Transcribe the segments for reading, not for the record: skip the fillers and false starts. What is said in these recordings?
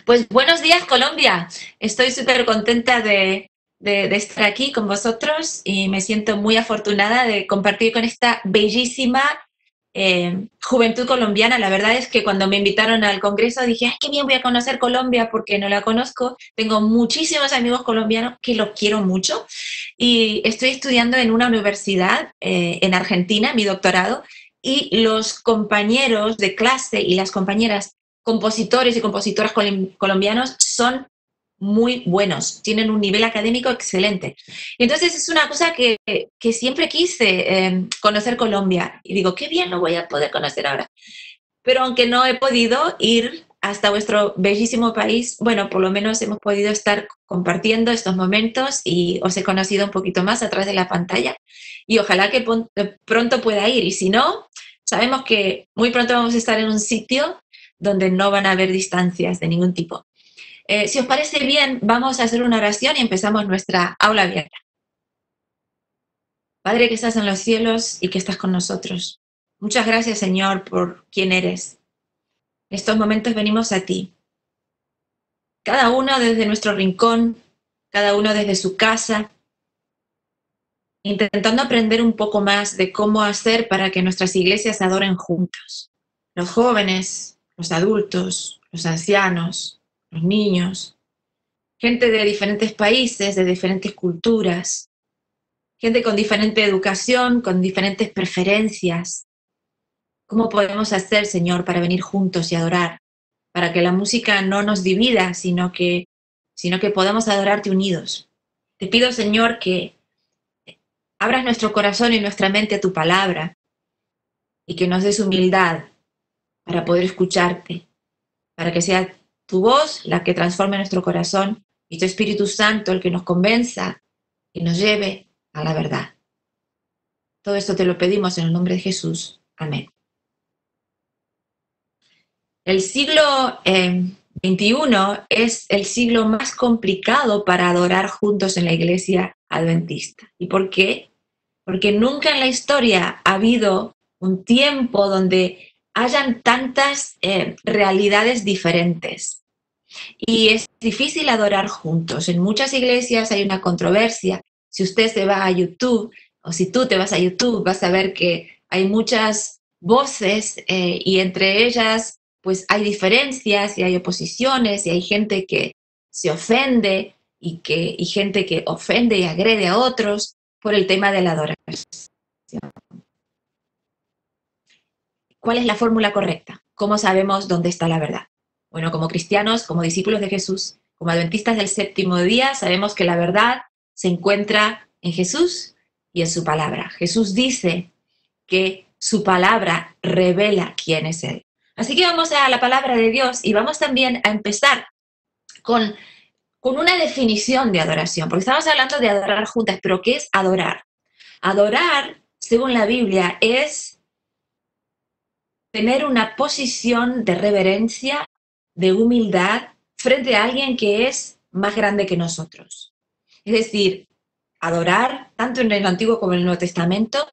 Pues buenos días, Colombia. Estoy súper contenta de estar aquí con vosotros y me siento muy afortunada de compartir con esta bellísima juventud colombiana. La verdad es que cuando me invitaron al Congreso dije, ¡ay, qué bien, voy a conocer Colombia porque no la conozco! Tengo muchísimos amigos colombianos que los quiero mucho y estoy estudiando en una universidad en Argentina, mi doctorado, y los compañeros de clase y las compañeras compositores y compositoras colombianos son muy buenos, tienen un nivel académico excelente. Y entonces es una cosa que siempre quise conocer Colombia. Y digo, qué bien lo voy a poder conocer ahora. Pero aunque no he podido ir hasta vuestro bellísimo país, bueno, por lo menos hemos podido estar compartiendo estos momentos y os he conocido un poquito más a través de la pantalla. Y ojalá que pronto pueda ir. Y si no, sabemos que muy pronto vamos a estar en un sitio donde no van a haber distancias de ningún tipo. Si os parece bien, vamos a hacer una oración y empezamos nuestra aula abierta. Padre que estás en los cielos y que estás con nosotros, muchas gracias, Señor, por quién eres. En estos momentos venimos a ti, cada uno desde nuestro rincón, cada uno desde su casa, intentando aprender un poco más de cómo hacer para que nuestras iglesias adoren juntos. Los jóvenes, los adultos, los ancianos, los niños, gente de diferentes países, de diferentes culturas, gente con diferente educación, con diferentes preferencias. ¿Cómo podemos hacer, Señor, para venir juntos y adorar? Para que la música no nos divida, sino que podamos adorarte unidos. Te pido, Señor, que abras nuestro corazón y nuestra mente a tu palabra y que nos des humildad para poder escucharte, para que sea tu voz la que transforme nuestro corazón y tu Espíritu Santo el que nos convenza y nos lleve a la verdad. Todo esto te lo pedimos en el nombre de Jesús. Amén. El siglo XXI es el siglo más complicado para adorar juntos en la iglesia adventista. ¿Y por qué? Porque nunca en la historia ha habido un tiempo donde hayan tantas realidades diferentes. Y es difícil adorar juntos. En muchas iglesias hay una controversia. Si usted se va a YouTube, o si tú te vas a YouTube, vas a ver que hay muchas voces y entre ellas pues hay diferencias y hay oposiciones y hay gente que se ofende y gente que ofende y agrede a otros por el tema de la adoración. ¿Cuál es la fórmula correcta? ¿Cómo sabemos dónde está la verdad? Bueno, como cristianos, como discípulos de Jesús, como adventistas del séptimo día, sabemos que la verdad se encuentra en Jesús y en su palabra. Jesús dice que su palabra revela quién es Él. Así que vamos a la palabra de Dios y vamos también a empezar con una definición de adoración, porque estamos hablando de adorar juntas, pero ¿qué es adorar? Adorar, según la Biblia, es tener una posición de reverencia, de humildad, frente a alguien que es más grande que nosotros. Es decir, adorar, tanto en el Antiguo como en el Nuevo Testamento,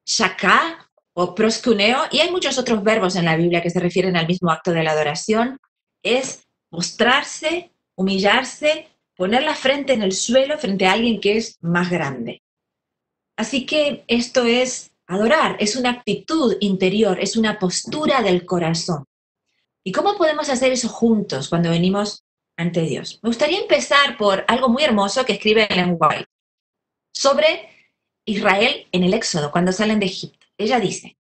shaka o proskuneo, y hay muchos otros verbos en la Biblia que se refieren al mismo acto de la adoración, es mostrarse, humillarse, poner la frente en el suelo frente a alguien que es más grande. Así que esto es adorar, es una actitud interior, es una postura del corazón. ¿Y cómo podemos hacer eso juntos cuando venimos ante Dios? Me gustaría empezar por algo muy hermoso que escribe Ellen White sobre Israel en el Éxodo, cuando salen de Egipto. Ella dice: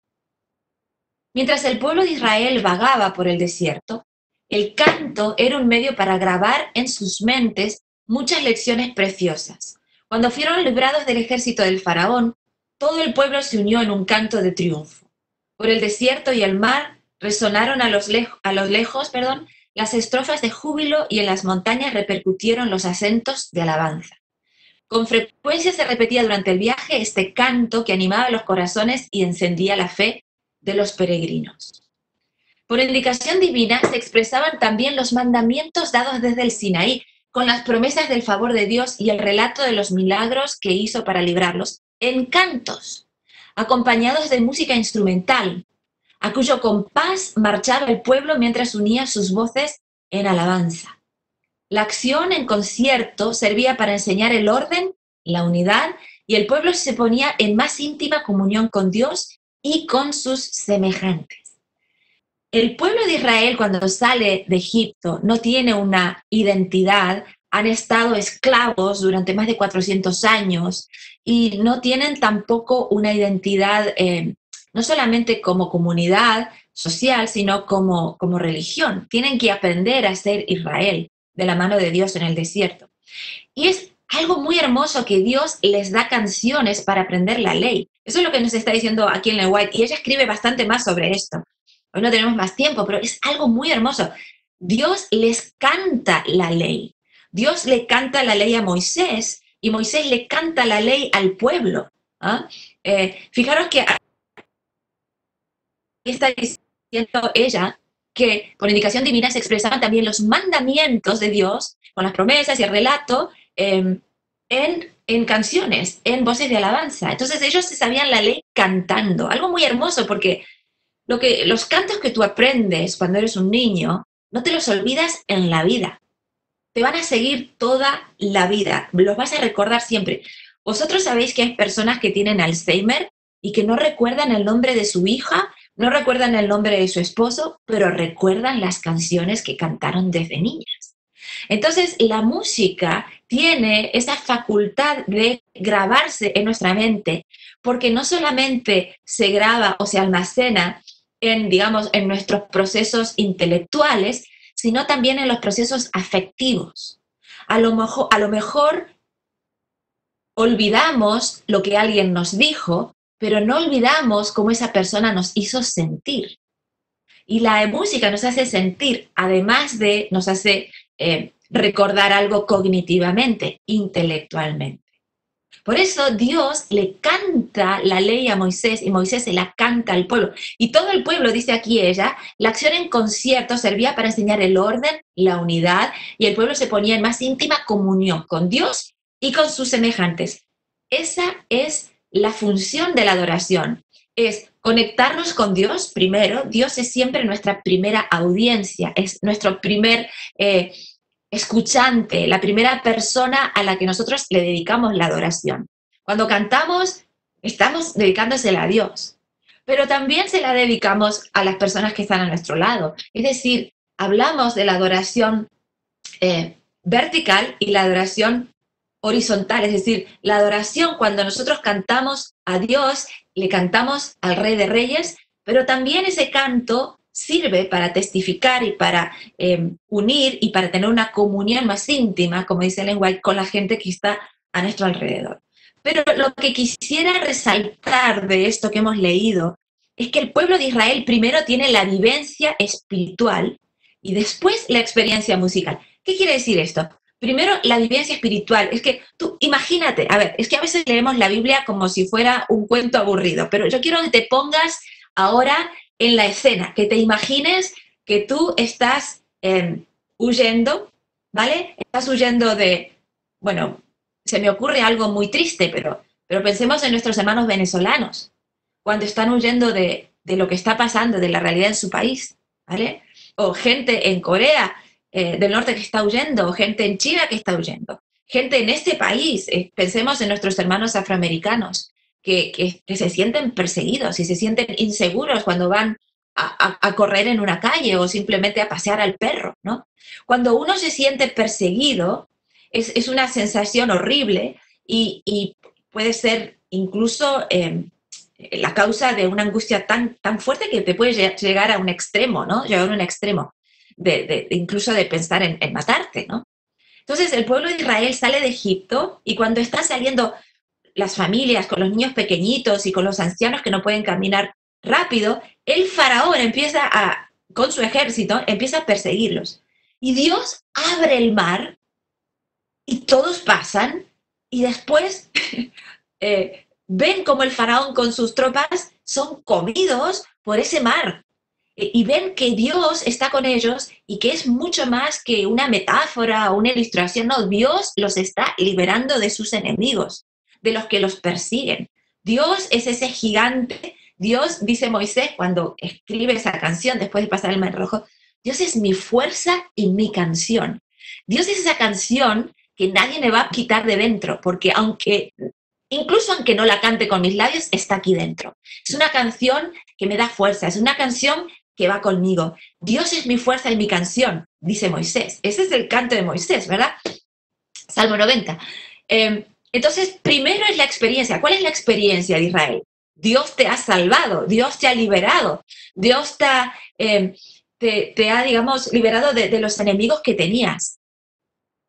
mientras el pueblo de Israel vagaba por el desierto, el canto era un medio para grabar en sus mentes muchas lecciones preciosas. Cuando fueron librados del ejército del faraón, todo el pueblo se unió en un canto de triunfo. Por el desierto y el mar resonaron a los lejos, las estrofas de júbilo, y en las montañas repercutieron los acentos de alabanza. Con frecuencia se repetía durante el viaje este canto que animaba los corazones y encendía la fe de los peregrinos. Por indicación divina se expresaban también los mandamientos dados desde el Sinaí, con las promesas del favor de Dios y el relato de los milagros que hizo para librarlos, en cantos, acompañados de música instrumental. a cuyo compás marchaba el pueblo mientras unía sus voces en alabanza. La acción en concierto servía para enseñar el orden, la unidad, y el pueblo se ponía en más íntima comunión con Dios y con sus semejantes. El pueblo de Israel, cuando sale de Egipto, no tiene una identidad, han estado esclavos durante más de 400 años y no tienen tampoco una identidad, no solamente como comunidad social, sino como religión. Tienen que aprender a ser Israel de la mano de Dios en el desierto. Y es algo muy hermoso que Dios les da canciones para aprender la ley. Eso es lo que nos está diciendo aquí en Ellen White. Y ella escribe bastante más sobre esto. Hoy no tenemos más tiempo, pero es algo muy hermoso. Dios les canta la ley. Dios le canta la ley a Moisés y Moisés le canta la ley al pueblo. ¿Ah? Fijaros que está diciendo ella que por indicación divina se expresaban también los mandamientos de Dios con las promesas y el relato en canciones, en voces de alabanza. Entonces ellos se sabían la ley cantando, algo muy hermoso porque los cantos que tú aprendes cuando eres un niño, no te los olvidas en la vida. Te van a seguir toda la vida, los vas a recordar siempre. Vosotros sabéis que hay personas que tienen Alzheimer y que no recuerdan el nombre de su hija, no recuerdan el nombre de su esposo, pero recuerdan las canciones que cantaron desde niñas. Entonces, la música tiene esa facultad de grabarse en nuestra mente, porque no solamente se graba o se almacena en, digamos, en nuestros procesos intelectuales, sino también en los procesos afectivos. A lo mejor olvidamos lo que alguien nos dijo, pero no olvidamos cómo esa persona nos hizo sentir. Y la música nos hace sentir, además de nos hace recordar algo cognitivamente, intelectualmente. Por eso Dios le canta la ley a Moisés y Moisés se la canta al pueblo. Y todo el pueblo, dice aquí ella, la acción en concierto servía para enseñar el orden, la unidad, y el pueblo se ponía en más íntima comunión con Dios y con sus semejantes. Esa es la función de la adoración, es conectarnos con Dios primero. Dios es siempre nuestra primera audiencia, es nuestro primer escuchante, la primera persona a la que nosotros le dedicamos la adoración. Cuando cantamos, estamos dedicándosela a Dios, pero también se la dedicamos a las personas que están a nuestro lado. Es decir, hablamos de la adoración vertical y la adoración horizontal, es decir, la adoración cuando nosotros cantamos a Dios, le cantamos al Rey de Reyes, pero también ese canto sirve para testificar y para unir y para tener una comunión más íntima, como dice Ellen White, con la gente que está a nuestro alrededor. Pero lo que quisiera resaltar de esto que hemos leído es que el pueblo de Israel primero tiene la vivencia espiritual y después la experiencia musical. ¿Qué quiere decir esto? Primero, la vivencia espiritual. Es que tú, imagínate, a ver, es que a veces leemos la Biblia como si fuera un cuento aburrido, pero yo quiero que te pongas ahora en la escena, que te imagines que tú estás huyendo, ¿vale? Estás huyendo bueno, se me ocurre algo muy triste, pero pensemos en nuestros hermanos venezolanos, cuando están huyendo de lo que está pasando, de la realidad en su país, ¿vale? O gente en Corea del Norte que está huyendo, o gente en China que está huyendo, gente en este país, pensemos en nuestros hermanos afroamericanos, que se sienten perseguidos y se sienten inseguros cuando van a correr en una calle o simplemente a pasear al perro, ¿no? Cuando uno se siente perseguido, es una sensación horrible y puede ser incluso la causa de una angustia tan fuerte que te puede llegar a un extremo, ¿no? Llegar a un extremo incluso de pensar en matarte, ¿no? Entonces el pueblo de Israel sale de Egipto y cuando están saliendo las familias con los niños pequeñitos y con los ancianos que no pueden caminar rápido, el faraón con su ejército, empieza a perseguirlos. Y Dios abre el mar y todos pasan y después ven como el faraón con sus tropas son comidos por ese mar. Y ven que Dios está con ellos y que es mucho más que una metáfora o una ilustración. No, Dios los está liberando de sus enemigos, de los que los persiguen. Dios es ese gigante Dios, dice Moisés cuando escribe esa canción después de pasar el Mar Rojo, Dios es mi fuerza y mi canción. Dios es esa canción que nadie me va a quitar de dentro, porque incluso aunque no la cante con mis labios, está aquí dentro. Es una canción que me da fuerza, es una canción que va conmigo. Dios es mi fuerza y mi canción, dice Moisés. Ese es el canto de Moisés, ¿verdad? Salmo 90. Entonces, primero es la experiencia. ¿Cuál es la experiencia de Israel? Dios te ha salvado, Dios te ha liberado, Dios te ha, digamos, liberado de los enemigos que tenías.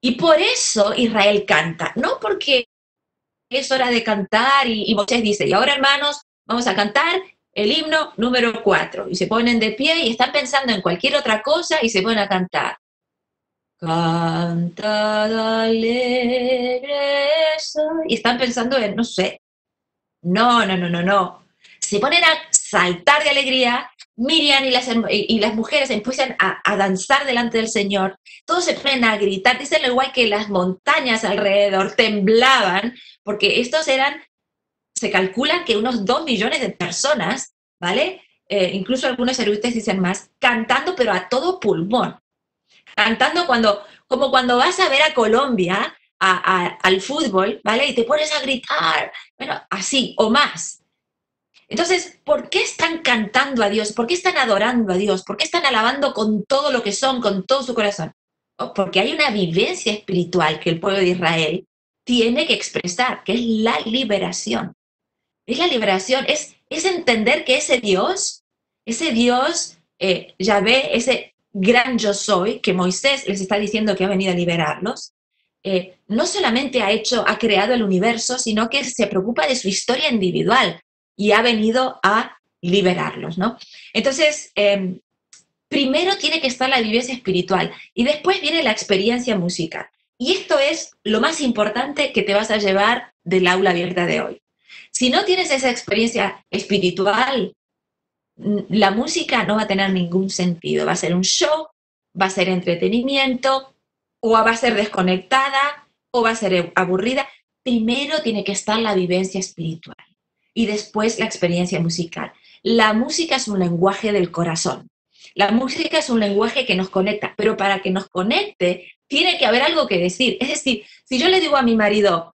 Y por eso Israel canta, no porque es hora de cantar y Moisés dice, y ahora hermanos, vamos a cantar el himno número 4. Y se ponen de pie y están pensando en cualquier otra cosa y se ponen a cantar. Cantad alegre soy. Y están pensando en, no sé, no. Se ponen a saltar de alegría. Miriam y las mujeres empiezan a danzar delante del Señor. Todos se ponen a gritar. Dicen igual que las montañas alrededor temblaban, porque se calcula que unos 2 millones de personas, ¿vale? Incluso algunos eruditos dicen más, cantando, pero a todo pulmón. Cantando como cuando vas a ver a Colombia, al fútbol, ¿vale? Y te pones a gritar, bueno, así o más. Entonces, ¿por qué están cantando a Dios? ¿Por qué están adorando a Dios? ¿Por qué están alabando con todo lo que son, con todo su corazón? Oh, porque hay una vivencia espiritual que el pueblo de Israel tiene que expresar, que es la liberación. Es la liberación, es entender que ese Dios, Yahvé, ese gran yo soy, que Moisés les está diciendo que ha venido a liberarlos, no solamente ha creado el universo, sino que se preocupa de su historia individual y ha venido a liberarlos, ¿no? Entonces, primero tiene que estar la vivencia espiritual y después viene la experiencia musical. Y esto es lo más importante que te vas a llevar del aula abierta de hoy. Si no tienes esa experiencia espiritual, la música no va a tener ningún sentido. Va a ser un show, va a ser entretenimiento, o va a ser desconectada, o va a ser aburrida. Primero tiene que estar la vivencia espiritual y después la experiencia musical. La música es un lenguaje del corazón. La música es un lenguaje que nos conecta, pero para que nos conecte tiene que haber algo que decir. Es decir, si yo le digo a mi marido,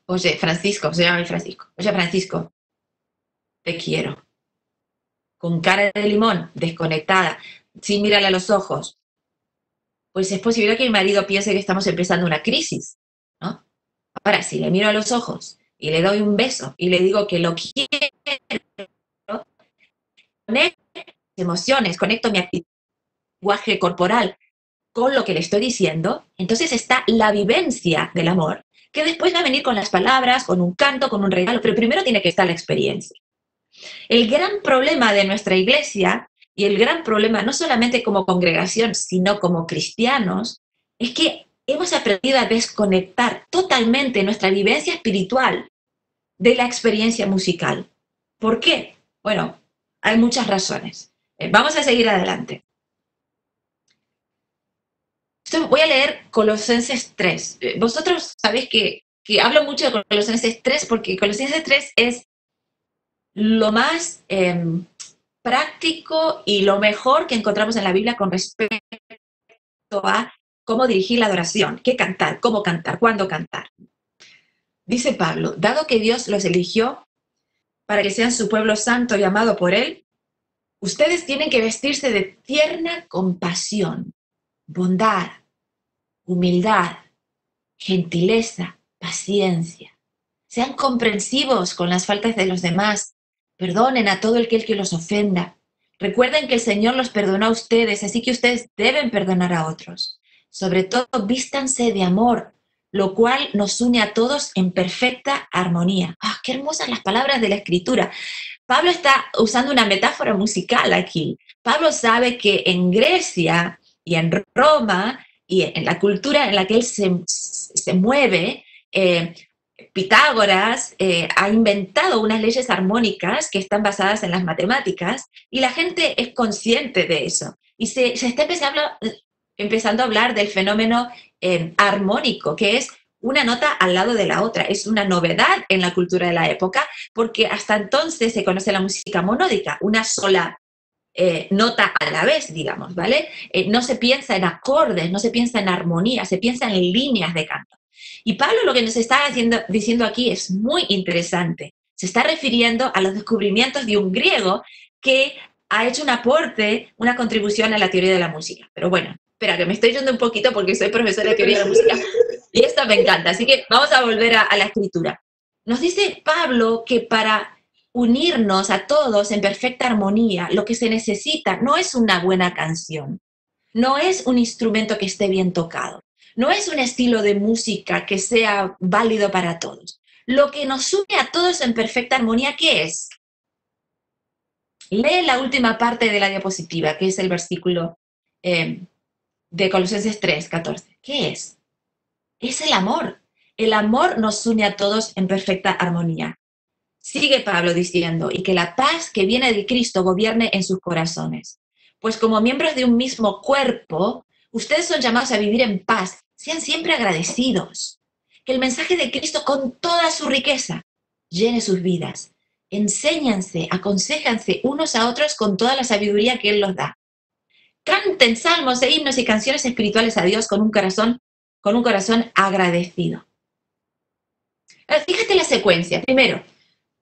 oye, Francisco, se llama Francisco, oye, Francisco, te quiero, con cara de limón, desconectada, sin mirarle a los ojos, pues es posible que mi marido piense que estamos empezando una crisis, ¿no? Ahora, si le miro a los ojos y le doy un beso y le digo que lo quiero, conecto emociones, conecto mi lenguaje corporal con lo que le estoy diciendo, entonces está la vivencia del amor, que después va a venir con las palabras, con un canto, con un regalo, pero primero tiene que estar la experiencia. El gran problema de nuestra iglesia, y el gran problema no solamente como congregación, sino como cristianos, es que hemos aprendido a desconectar totalmente nuestra vivencia espiritual de la experiencia musical. ¿Por qué? Bueno, hay muchas razones. Vamos a seguir adelante. Voy a leer Colosenses 3. Vosotros sabéis que hablo mucho de Colosenses 3 porque Colosenses 3 es lo más práctico y lo mejor que encontramos en la Biblia con respecto a cómo dirigir la adoración, qué cantar, cómo cantar, cuándo cantar. Dice Pablo, dado que Dios los eligió para que sean su pueblo santo y amado por Él, ustedes tienen que vestirse de tierna compasión, bondad, humildad, gentileza, paciencia. Sean comprensivos con las faltas de los demás. Perdonen a todo aquel que los ofenda. Recuerden que el Señor los perdonó a ustedes, así que ustedes deben perdonar a otros. Sobre todo, vístanse de amor, lo cual nos une a todos en perfecta armonía. ¡Ah, qué hermosas las palabras de la Escritura! Pablo está usando una metáfora musical aquí. Pablo sabe que en Grecia y en Roma y en la cultura en la que él se mueve, Pitágoras ha inventado unas leyes armónicas que están basadas en las matemáticas y la gente es consciente de eso. Y se está empezando a hablar del fenómeno armónico, que es una nota al lado de la otra. Es una novedad en la cultura de la época, porque hasta entonces se conoce la música monódica, una sola nota a la vez, digamos, ¿vale? No se piensa en acordes, no se piensa en armonía, se piensa en líneas de canto. Y Pablo lo que nos está diciendo aquí es muy interesante. Se está refiriendo a los descubrimientos de un griego que ha hecho un aporte, una contribución a la teoría de la música. Pero bueno, espera, que me estoy yendo un poquito porque soy profesora de teoría de la música y esto me encanta. Así que vamos a volver a la escritura. Nos dice Pablo que para unirnos a todos en perfecta armonía, lo que se necesita no es una buena canción, no es un instrumento que esté bien tocado, no es un estilo de música que sea válido para todos. Lo que nos une a todos en perfecta armonía, ¿qué es? Lee la última parte de la diapositiva, que es el versículo de Colosenses 3:14. ¿Qué es? Es el amor. El amor nos une a todos en perfecta armonía. Sigue Pablo diciendo, y que la paz que viene de Cristo gobierne en sus corazones. Pues como miembros de un mismo cuerpo, ustedes son llamados a vivir en paz. Sean siempre agradecidos. Que el mensaje de Cristo con toda su riqueza llene sus vidas. Enséñanse, aconséjanse unos a otros con toda la sabiduría que Él los da. Canten salmos e himnos y canciones espirituales a Dios con un corazón agradecido. Fíjate la secuencia. Primero,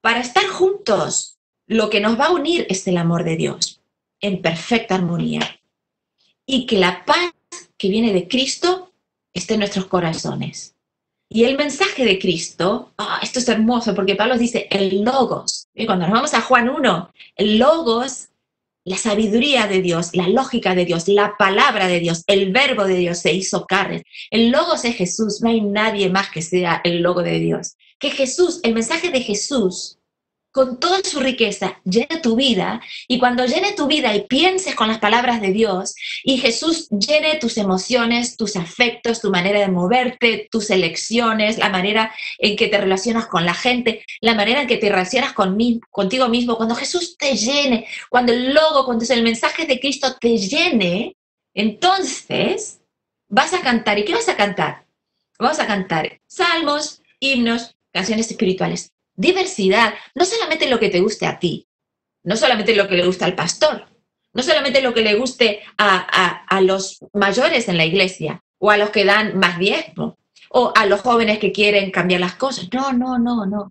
para estar juntos, lo que nos va a unir es el amor de Dios, en perfecta armonía. Y que la paz que viene de Cristo esté en nuestros corazones. Y el mensaje de Cristo, esto es hermoso, porque Pablo dice, el logos. Y cuando nos vamos a Juan 1, el logos, la sabiduría de Dios, la lógica de Dios, la palabra de Dios, el verbo de Dios se hizo carne. El logos es Jesús, no hay nadie más que sea el logo de Dios. Que Jesús, el mensaje de Jesús, con toda su riqueza, llene tu vida, y cuando llene tu vida y pienses con las palabras de Dios, y Jesús llene tus emociones, tus afectos, tu manera de moverte, tus elecciones, la manera en que te relacionas con la gente, la manera en que te relacionas contigo mismo, cuando Jesús te llene, cuando el mensaje de Cristo te llene, entonces vas a cantar. ¿Y qué vas a cantar? Vamos a cantar salmos, himnos, canciones espirituales. Diversidad, no solamente lo que te guste a ti, no solamente lo que le gusta al pastor, no solamente lo que le guste a los mayores en la iglesia, o a los que dan más diezmo, o a los jóvenes que quieren cambiar las cosas. No.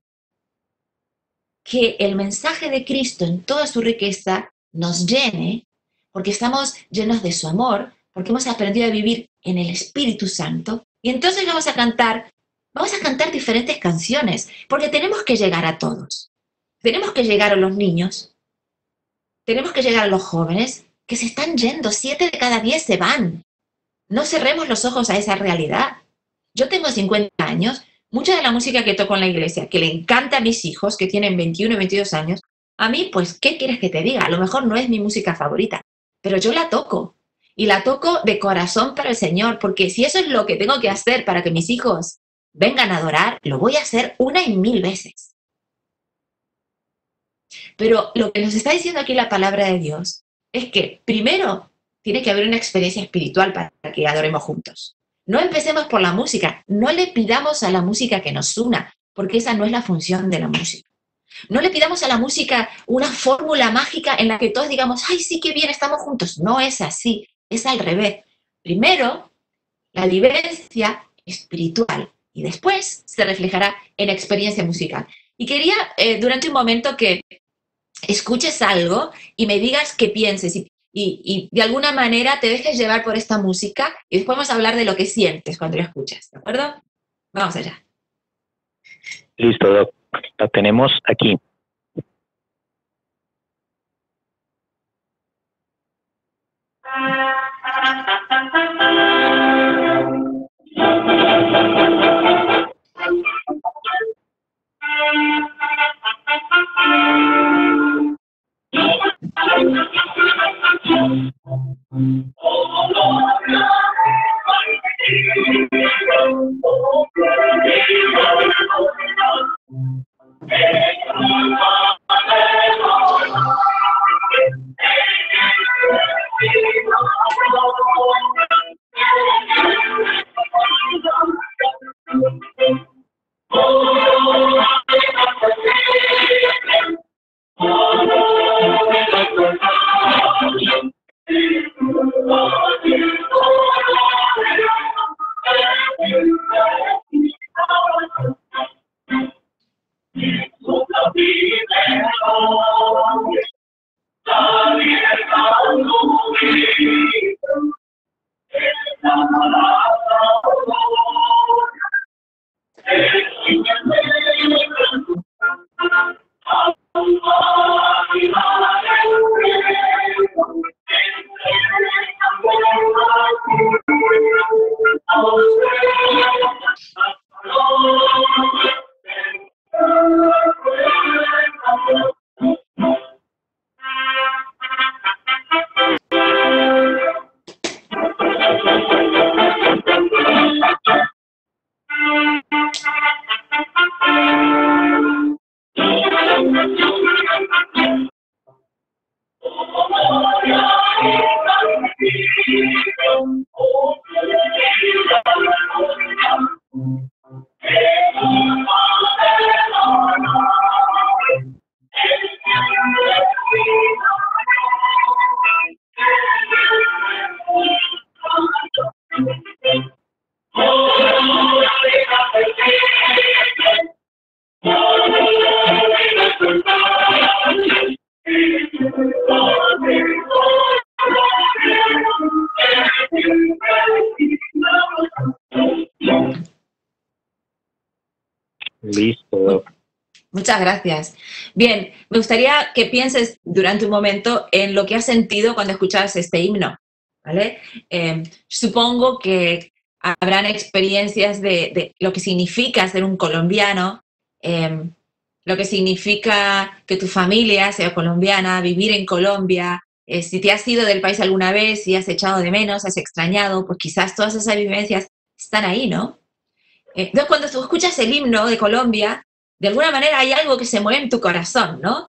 Que el mensaje de Cristo en toda su riqueza nos llene, porque estamos llenos de su amor, porque hemos aprendido a vivir en el Espíritu Santo, y entonces vamos a cantar diferentes canciones, porque tenemos que llegar a todos. Tenemos que llegar a los niños, tenemos que llegar a los jóvenes que se están yendo, 7 de cada 10 se van. No cerremos los ojos a esa realidad. Yo tengo 50 años, mucha de la música que toco en la iglesia, que le encanta a mis hijos, que tienen 21 y 22 años, a mí, pues, ¿qué quieres que te diga? A lo mejor no es mi música favorita, pero yo la toco. Y la toco de corazón para el Señor, porque si eso es lo que tengo que hacer para que mis hijos vengan a adorar, lo voy a hacer 1 y 1000 veces. Pero lo que nos está diciendo aquí la palabra de Dios es que primero tiene que haber una experiencia espiritual para que adoremos juntos. No empecemos por la música, no le pidamos a la música que nos una, porque esa no es la función de la música. No le pidamos a la música una fórmula mágica en la que todos digamos, ¡ay, sí, qué bien, estamos juntos! No es así, es al revés. Primero, la vivencia espiritual y después se reflejará en experiencia musical. Y quería durante un momento que escuches algo y me digas qué pienses y de alguna manera te dejes llevar por esta música y después vamos a hablar de lo que sientes cuando la escuchas, ¿de acuerdo? Vamos allá. Listo, Doc. La tenemos aquí. Listo. Muchas gracias. Bien, me gustaría que pienses durante un momento en lo que has sentido cuando escuchabas este himno, ¿vale? Supongo que habrán experiencias de lo que significa ser un colombiano, lo que significa que tu familia sea colombiana, vivir en Colombia, si te has ido del país alguna vez, si has echado de menos, has extrañado, pues quizás todas esas vivencias están ahí, ¿no? Entonces, cuando tú escuchas el himno de Colombia, de alguna manera hay algo que se mueve en tu corazón, ¿no?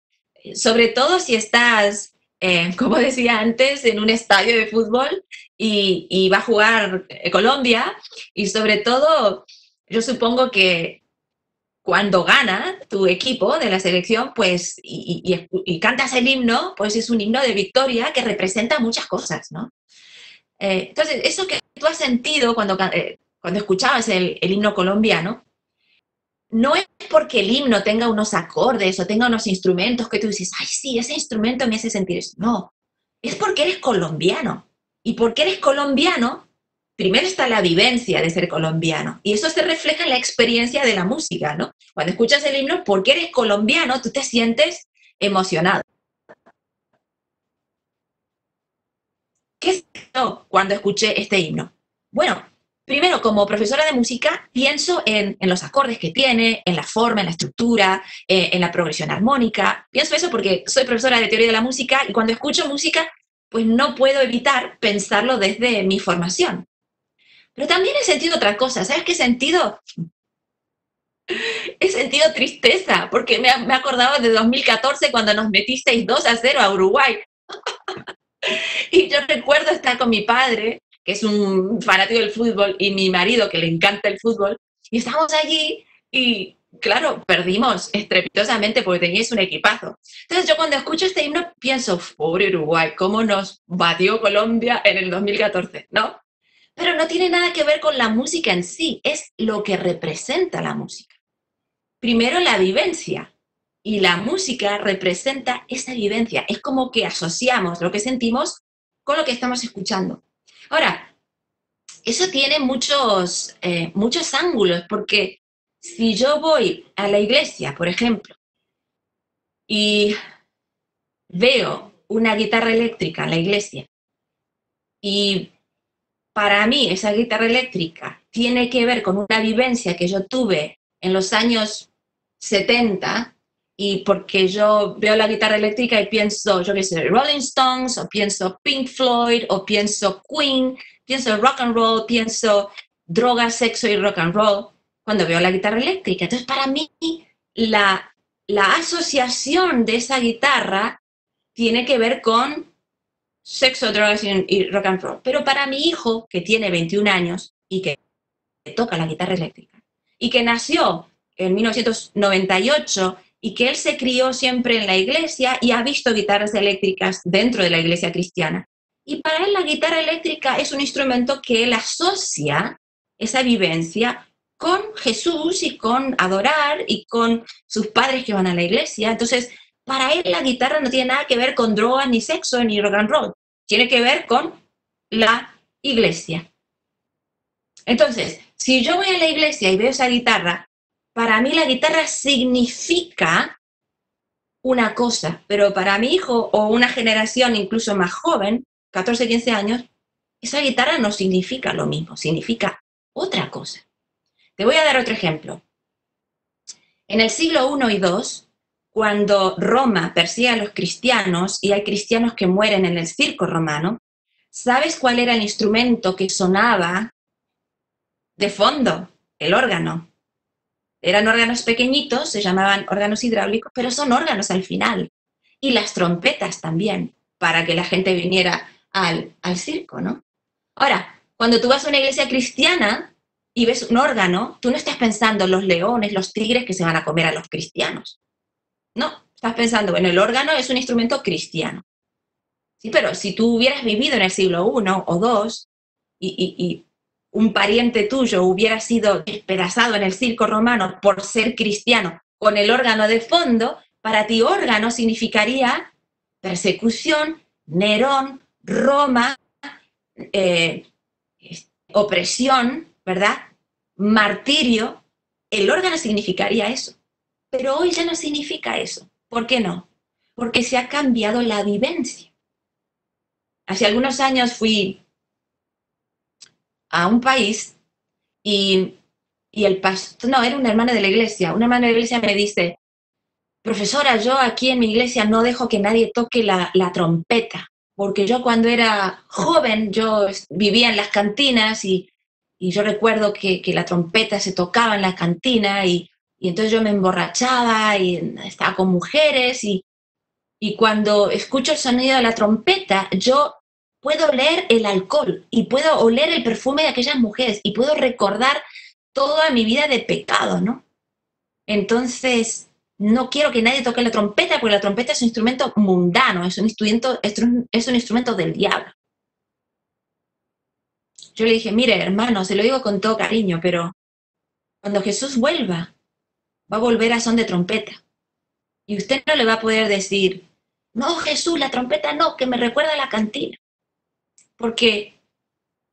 Sobre todo si estás, como decía antes, en un estadio de fútbol y va a jugar Colombia, y sobre todo, yo supongo que cuando gana tu equipo de la selección, pues, y cantas el himno, pues es un himno de victoria que representa muchas cosas, ¿no? Entonces, eso que tú has sentido cuando escuchabas el himno colombiano, no es porque el himno tenga unos acordes o tenga unos instrumentos que tú dices, ay, sí, ese instrumento me hace sentir eso. No, es porque eres colombiano. Y porque eres colombiano, primero está la vivencia de ser colombiano. Y eso se refleja en la experiencia de la música, ¿no? Cuando escuchas el himno, porque eres colombiano, tú te sientes emocionado. ¿Qué es cuando escuché este himno? Bueno, primero, como profesora de música, pienso en los acordes que tiene, en la forma, en la estructura, en la progresión armónica. Pienso eso porque soy profesora de teoría de la música y cuando escucho música, pues no puedo evitar pensarlo desde mi formación. Pero también he sentido otra cosa. ¿Sabes qué he sentido? He sentido tristeza, porque me acordaba de 2014 cuando nos metisteis 2-0 a Uruguay. Y yo recuerdo estar con mi padre, que es un fanático del fútbol, y mi marido, que le encanta el fútbol, y estábamos allí y, claro, perdimos estrepitosamente porque teníais un equipazo. Entonces yo cuando escucho este himno pienso, pobre Uruguay, cómo nos batió Colombia en el 2014, ¿no? Pero no tiene nada que ver con la música en sí, es lo que representa la música. Primero la vivencia, y la música representa esa vivencia. Es como que asociamos lo que sentimos con lo que estamos escuchando. Ahora, eso tiene muchos ángulos, porque si yo voy a la iglesia, por ejemplo, y veo una guitarra eléctrica en la iglesia, y para mí esa guitarra eléctrica tiene que ver con una vivencia que yo tuve en los años 70, y porque yo veo la guitarra eléctrica y pienso, yo qué sé, Rolling Stones, o pienso Pink Floyd, o pienso Queen, pienso rock and roll, pienso drogas, sexo y rock and roll, cuando veo la guitarra eléctrica. Entonces, para mí, la asociación de esa guitarra tiene que ver con sexo, drogas y rock and roll. Pero para mi hijo, que tiene 21 años y que toca la guitarra eléctrica, y que nació en 1998 y que él se crió siempre en la iglesia y ha visto guitarras eléctricas dentro de la iglesia cristiana. Y para él la guitarra eléctrica es un instrumento que él asocia esa vivencia con Jesús y con adorar y con sus padres que van a la iglesia. Entonces, para él la guitarra no tiene nada que ver con drogas, ni sexo, ni rock and roll. Tiene que ver con la iglesia. Entonces, si yo voy a la iglesia y veo esa guitarra, para mí la guitarra significa una cosa, pero para mi hijo o una generación incluso más joven, 14, 15 años, esa guitarra no significa lo mismo, significa otra cosa. Te voy a dar otro ejemplo. En el siglo I y II, cuando Roma persigue a los cristianos y hay cristianos que mueren en el circo romano, ¿sabes cuál era el instrumento que sonaba de fondo? El órgano. Eran órganos pequeñitos, se llamaban órganos hidráulicos, pero son órganos al final. Y las trompetas también, para que la gente viniera al circo, ¿no? Ahora, cuando tú vas a una iglesia cristiana y ves un órgano, tú no estás pensando los leones, los tigres que se van a comer a los cristianos. No, estás pensando, bueno, el órgano es un instrumento cristiano. Sí, pero si tú hubieras vivido en el siglo I o II y un pariente tuyo hubiera sido despedazado en el circo romano por ser cristiano con el órgano de fondo, para ti órgano significaría persecución, Nerón, Roma, eh, opresión, ¿verdad? Martirio. El órgano significaría eso. Pero hoy ya no significa eso. ¿Por qué no? Porque se ha cambiado la vivencia. Hace algunos años fui a un país y el pastor, no, era una hermana de la iglesia me dice, profesora, yo aquí en mi iglesia no dejo que nadie toque la trompeta, porque yo cuando era joven, yo vivía en las cantinas y yo recuerdo que la trompeta se tocaba en la cantina y entonces yo me emborrachaba y estaba con mujeres y cuando escucho el sonido de la trompeta, yo puedo oler el alcohol y puedo oler el perfume de aquellas mujeres y puedo recordar toda mi vida de pecado, ¿no? Entonces, no quiero que nadie toque la trompeta porque la trompeta es un instrumento mundano, es un instrumento del diablo. Yo le dije, mire, hermano, se lo digo con todo cariño, pero cuando Jesús vuelva, va a volver a son de trompeta. Y usted no le va a poder decir, no, Jesús, la trompeta no, que me recuerda a la cantina. Porque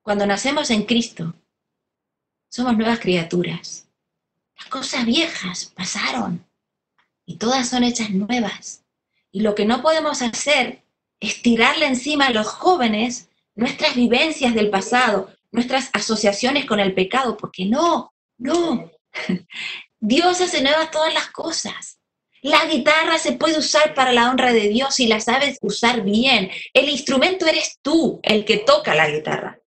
cuando nacemos en Cristo, somos nuevas criaturas. Las cosas viejas pasaron y todas son hechas nuevas. Y lo que no podemos hacer es tirarle encima a los jóvenes nuestras vivencias del pasado, nuestras asociaciones con el pecado, porque no. Dios hace nuevas todas las cosas. La guitarra se puede usar para la honra de Dios si la sabes usar bien. El instrumento eres tú, el que toca la guitarra.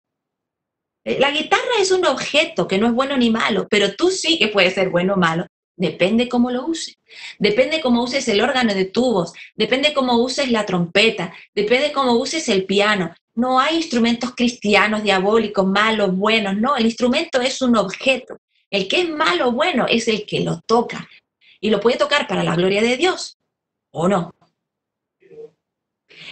La guitarra es un objeto que no es bueno ni malo, pero tú sí que puedes ser bueno o malo. Depende cómo lo uses. Depende cómo uses el órgano de tubos. Depende cómo uses la trompeta. Depende cómo uses el piano. No hay instrumentos cristianos, diabólicos, malos, buenos. No, el instrumento es un objeto. El que es malo o bueno es el que lo toca. Y lo puede tocar para la gloria de Dios o no.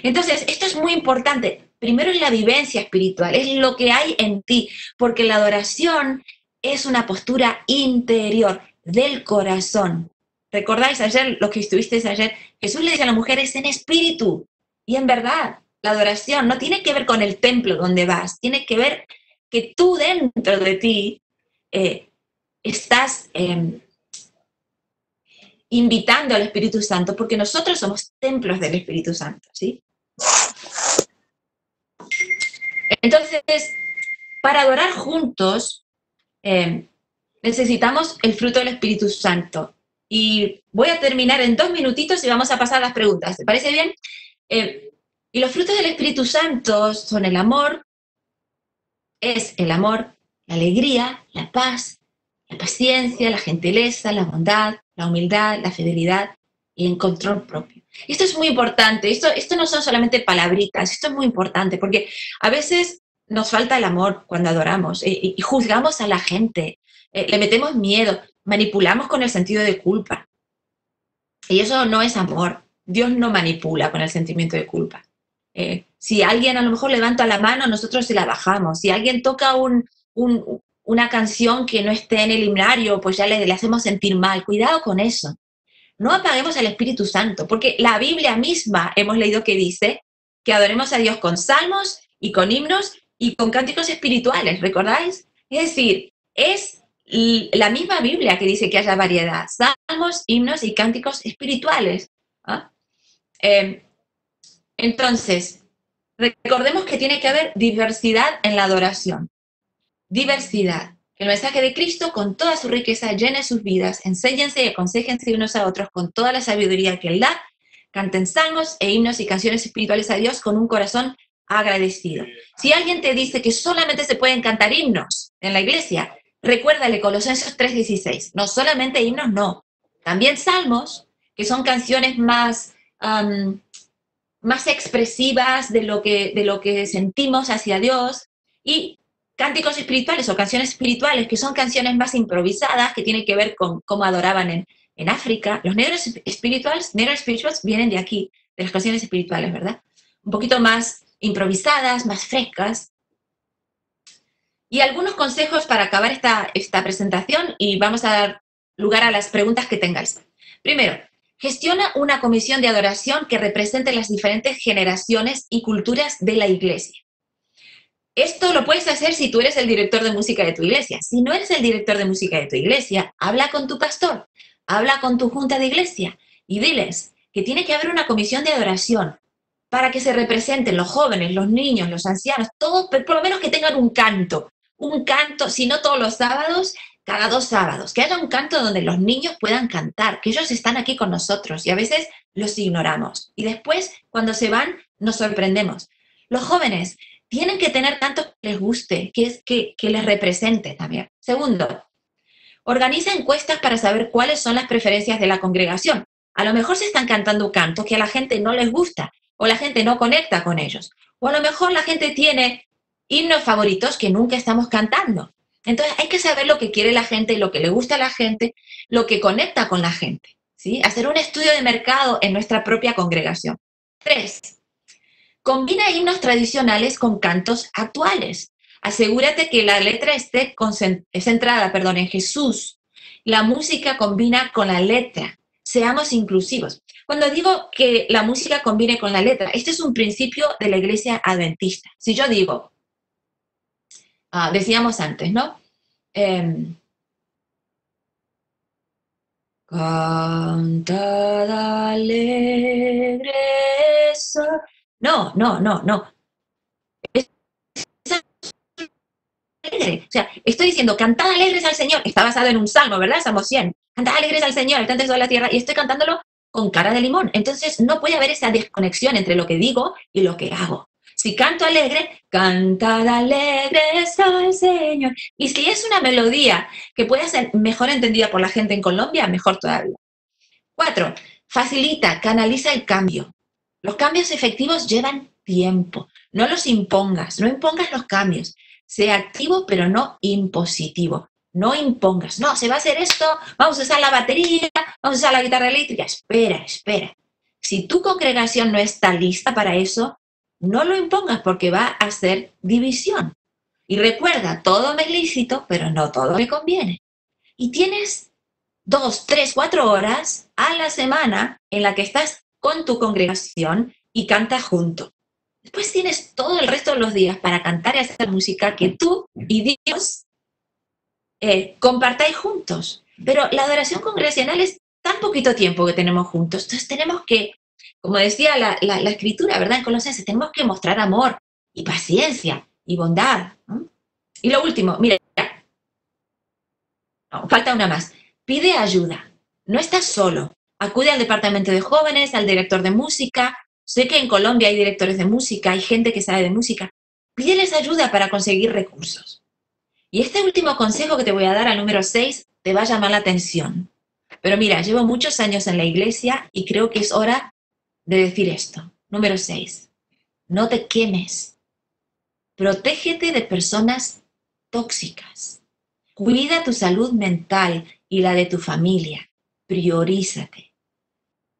Entonces, esto es muy importante. Primero es la vivencia espiritual, es lo que hay en ti, porque la adoración es una postura interior del corazón. ¿Recordáis ayer lo que estuvisteis ayer? Jesús le dice a las mujeres en espíritu y en verdad. La adoración no tiene que ver con el templo donde vas, tiene que ver que tú dentro de ti estás invitando al Espíritu Santo, porque nosotros somos templos del Espíritu Santo, ¿sí? Entonces, para adorar juntos, necesitamos el fruto del Espíritu Santo. Y voy a terminar en 2 minutitos y vamos a pasar a las preguntas. ¿Te parece bien? Y los frutos del Espíritu Santo son el amor, la alegría, la paz, la paciencia, la gentileza, la bondad, la humildad, la fidelidad y el control propio. Esto es muy importante, esto no son solamente palabritas, esto es muy importante porque a veces nos falta el amor cuando adoramos y juzgamos a la gente, le metemos miedo, manipulamos con el sentido de culpa. Y eso no es amor. Dios no manipula con el sentimiento de culpa. Si alguien a lo mejor levanta la mano, nosotros se la bajamos. Si alguien toca una canción que no esté en el himnario, pues ya le hacemos sentir mal. Cuidado con eso. No apaguemos al Espíritu Santo, porque la Biblia misma hemos leído que dice que adoremos a Dios con salmos y con himnos y con cánticos espirituales, ¿recordáis? Es decir, es la misma Biblia que dice que haya variedad, salmos, himnos y cánticos espirituales. ¿Ah? Entonces, recordemos que tiene que haber diversidad en la adoración. Diversidad. El mensaje de Cristo, con toda su riqueza, llene sus vidas, enséñense y aconséjense unos a otros con toda la sabiduría que Él da, canten salmos e himnos y canciones espirituales a Dios con un corazón agradecido. Si alguien te dice que solamente se pueden cantar himnos en la iglesia, recuérdale Colosenses 3:16, no solamente himnos, no, también salmos, que son canciones más expresivas de lo que sentimos hacia Dios, Y cánticos espirituales o canciones espirituales, que son canciones más improvisadas, que tienen que ver con cómo adoraban en África. Los negros spirituals vienen de aquí, de las canciones espirituales, ¿verdad? Un poquito más improvisadas, más frescas. Y algunos consejos para acabar esta presentación y vamos a dar lugar a las preguntas que tengáis. Primero, gestiona una comisión de adoración que represente las diferentes generaciones y culturas de la iglesia. Esto lo puedes hacer si tú eres el director de música de tu iglesia. Si no eres el director de música de tu iglesia, habla con tu pastor, habla con tu junta de iglesia y diles que tiene que haber una comisión de adoración para que se representen los jóvenes, los niños, los ancianos, todos, por lo menos que tengan un canto, si no todos los sábados, cada 2 sábados, que haya un canto donde los niños puedan cantar, que ellos están aquí con nosotros y a veces los ignoramos. Y después, cuando se van, nos sorprendemos. Los jóvenes tienen que tener cantos que les guste, que les represente también. Segundo, organiza encuestas para saber cuáles son las preferencias de la congregación. A lo mejor se están cantando cantos que a la gente no les gusta, o la gente no conecta con ellos. O a lo mejor la gente tiene himnos favoritos que nunca estamos cantando. Entonces hay que saber lo que quiere la gente, lo que le gusta a la gente, lo que conecta con la gente, ¿sí? Hacer un estudio de mercado en nuestra propia congregación. 3. Combina himnos tradicionales con cantos actuales. Asegúrate que la letra esté centrada, en Jesús. La música combina con la letra. Seamos inclusivos. Cuando digo que la música combine con la letra, este es un principio de la iglesia adventista. Si yo digo, decíamos antes, ¿no? Cantad alegre sol. No. Es alegre. O sea, estoy diciendo, cantad alegres al Señor. Está basado en un salmo, ¿verdad? Salmo 100. Cantad alegres al Señor, el tanto de la tierra. Y estoy cantándolo con cara de limón. Entonces, no puede haber esa desconexión entre lo que digo y lo que hago. Si canto alegre, cantad alegres al Señor. Y si es una melodía que puede ser mejor entendida por la gente en Colombia, mejor todavía. 4. Facilita, canaliza el cambio. Los cambios efectivos llevan tiempo. No los impongas, no impongas los cambios. Sea activo, pero no impositivo. No impongas. No, se va a hacer esto, vamos a usar la batería, vamos a usar la guitarra eléctrica. Espera. Si tu congregación no está lista para eso, no lo impongas porque va a hacer división. Y recuerda, todo me es lícito, pero no todo me conviene. Y tienes 2, 3, 4 horas a la semana en la que estás con tu congregación y cantas junto. Después tienes todo el resto de los días para cantar y hacer música que tú y Dios compartáis juntos. Pero la adoración congregacional es tan poquito tiempo que tenemos juntos. Entonces tenemos que, como decía la escritura, ¿verdad? En Colosenses, tenemos que mostrar amor y paciencia y bondad, ¿no? Y lo último, mira, no, falta una más. Pide ayuda. No estás solo. Acude al departamento de jóvenes, al director de música. Sé que en Colombia hay directores de música, hay gente que sabe de música. Pídeles ayuda para conseguir recursos. Y este último consejo que te voy a dar, al número 6, te va a llamar la atención. Pero mira, llevo muchos años en la iglesia y creo que es hora de decir esto. Número 6. No te quemes. Protégete de personas tóxicas. Cuida tu salud mental y la de tu familia. Priorízate.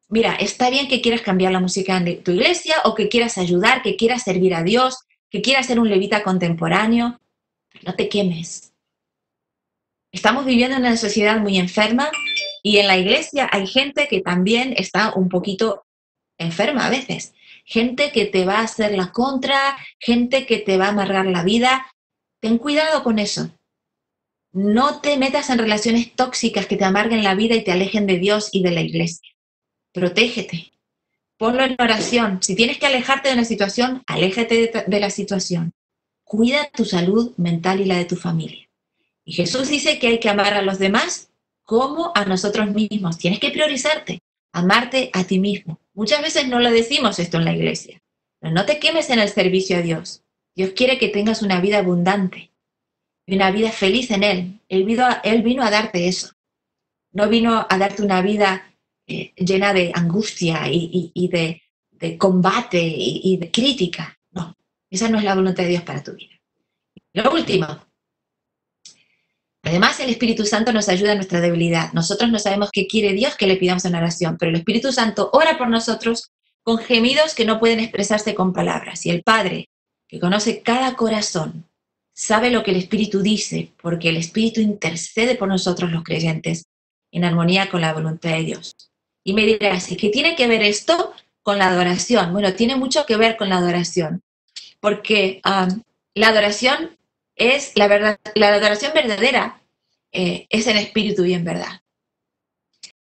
Mira, está bien que quieras cambiar la música de tu iglesia o que quieras ayudar, que quieras servir a Dios, que quieras ser un levita contemporáneo. No te quemes. Estamos viviendo en una sociedad muy enferma y en la iglesia hay gente que también está un poquito enferma a veces. Gente que te va a hacer la contra, gente que te va a amargar la vida. Ten cuidado con eso. No te metas en relaciones tóxicas que te amarguen la vida y te alejen de Dios y de la iglesia. Protégete. Ponlo en oración. Si tienes que alejarte de una situación, aléjate de la situación. Cuida tu salud mental y la de tu familia. Y Jesús dice que hay que amar a los demás como a nosotros mismos. Tienes que priorizarte, amarte a ti mismo. Muchas veces no lo decimos esto en la iglesia. Pero no te quemes en el servicio a Dios. Dios quiere que tengas una vida abundante y una vida feliz en Él. Él vino a darte eso. No vino a darte una vida llena de angustia y de combate y de crítica. No, esa no es la voluntad de Dios para tu vida. Lo último. Además, el Espíritu Santo nos ayuda en nuestra debilidad. Nosotros no sabemos qué quiere Dios que le pidamos en oración, pero el Espíritu Santo ora por nosotros con gemidos que no pueden expresarse con palabras. Y el Padre, que conoce cada corazón, sabe lo que el Espíritu dice, porque el Espíritu intercede por nosotros los creyentes en armonía con la voluntad de Dios. Y me dirás, ¿y qué tiene que ver esto con la adoración? Bueno, tiene mucho que ver con la adoración, porque la adoración es la verdad, la adoración verdadera es en espíritu y en verdad.